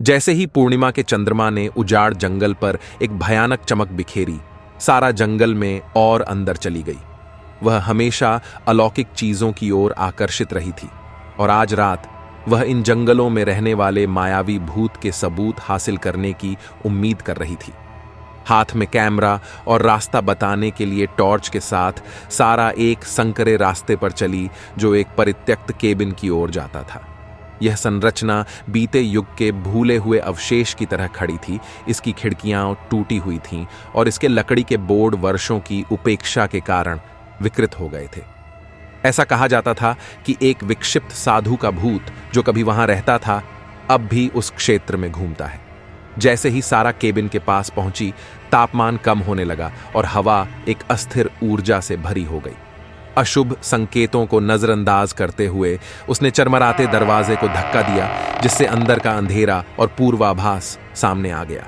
जैसे ही पूर्णिमा के चंद्रमा ने उजाड़ जंगल पर एक भयानक चमक बिखेरी, सारा जंगल में और अंदर चली गई। वह हमेशा अलौकिक चीजों की ओर आकर्षित रही थी और आज रात वह इन जंगलों में रहने वाले मायावी भूत के सबूत हासिल करने की उम्मीद कर रही थी। हाथ में कैमरा और रास्ता बताने के लिए टॉर्च के साथ सारा एक संकरे रास्ते पर चली जो एक परित्यक्त केबिन की ओर जाता था। यह संरचना बीते युग के भूले हुए अवशेष की तरह खड़ी थी। इसकी खिड़कियां टूटी हुई थीं और इसके लकड़ी के बोर्ड वर्षों की उपेक्षा के कारण विकृत हो गए थे। ऐसा कहा जाता था कि एक विक्षिप्त साधु का भूत जो कभी वहां रहता था अब भी उस क्षेत्र में घूमता है। जैसे ही सारा केबिन के पास पहुंची, तापमान कम होने लगा और हवा एक अस्थिर ऊर्जा से भरी हो गई। अशुभ संकेतों को नजरअंदाज करते हुए उसने चरमराते दरवाजे को धक्का दिया, जिससे अंदर का अंधेरा और पूर्वाभास सामने आ गया।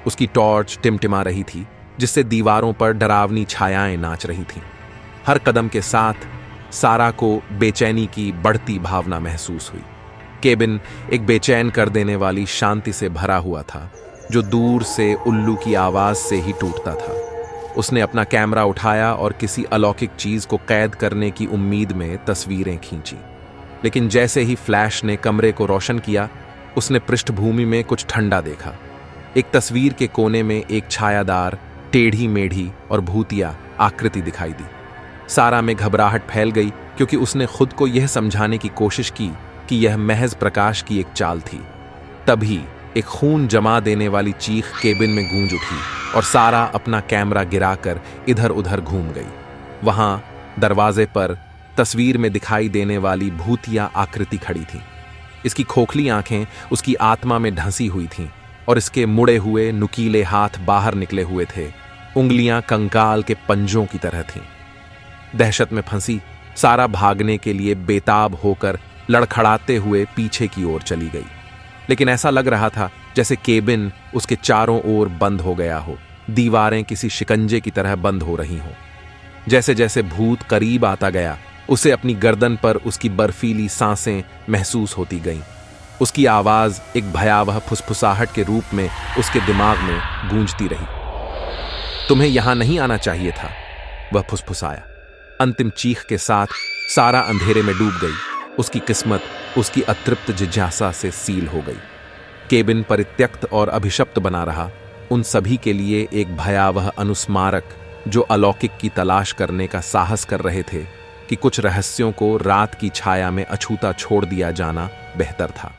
उसकी टॉर्च टिमटिमा रही थी, जिससे दीवारों पर डरावनी छायाएं नाच रही थीं। हर कदम के साथ सारा को बेचैनी की बढ़ती भावना महसूस हुई। केबिन एक बेचैन कर देने वाली शांति से भरा हुआ था, जो दूर से उल्लू की आवाज से ही टूटता था। उसने अपना कैमरा उठाया और किसी अलौकिक चीज को कैद करने की उम्मीद में तस्वीरें खींची। लेकिन जैसे ही फ्लैश ने कमरे को रोशन किया, उसने पृष्ठभूमि में कुछ ठंडा देखा। एक तस्वीर के कोने में एक छायादार, टेढ़ी मेढ़ी और भूतिया आकृति दिखाई दी। सारा में घबराहट फैल गई, क्योंकि उसने खुद को यह समझाने की कोशिश की कि यह महज प्रकाश की एक चाल थी। तभी एक खून जमा देने वाली चीख केबिन में गूंज उठी और सारा अपना कैमरा गिराकर इधर उधर घूम गई। वहां दरवाजे पर तस्वीर में दिखाई देने वाली भूतिया आकृति खड़ी थी। इसकी खोखली आंखें उसकी आत्मा में ढंसी हुई थीं और इसके मुड़े हुए नुकीले हाथ बाहर निकले हुए थे। उंगलियां कंकाल के पंजों की तरह थीं। दहशत में फंसी सारा भागने के लिए बेताब होकर लड़खड़ाते हुए पीछे की ओर चली गई। लेकिन ऐसा लग रहा था जैसे केबिन उसके चारों ओर बंद हो गया हो। दीवारें किसी शिकंजे की तरह बंद हो रही हों। जैसे जैसे भूत करीब आता गया, उसे अपनी गर्दन पर उसकी बर्फीली सांसें महसूस होती गईं। उसकी आवाज एक भयावह फुसफुसाहट के रूप में उसके दिमाग में गूंजती रही। तुम्हें यहां नहीं आना चाहिए था, वह फुसफुसाया। अंतिम चीख के साथ सारा अंधेरे में डूब गई। उसकी किस्मत उसकी अतृप्त जिज्ञासा से सील हो गई। केबिन परित्यक्त और अभिशप्त बना रहा, उन सभी के लिए एक भयावह अनुस्मारक, जो अलौकिक की तलाश करने का साहस कर रहे थे कि कुछ रहस्यों को रात की छाया में अछूता छोड़ दिया जाना बेहतर था।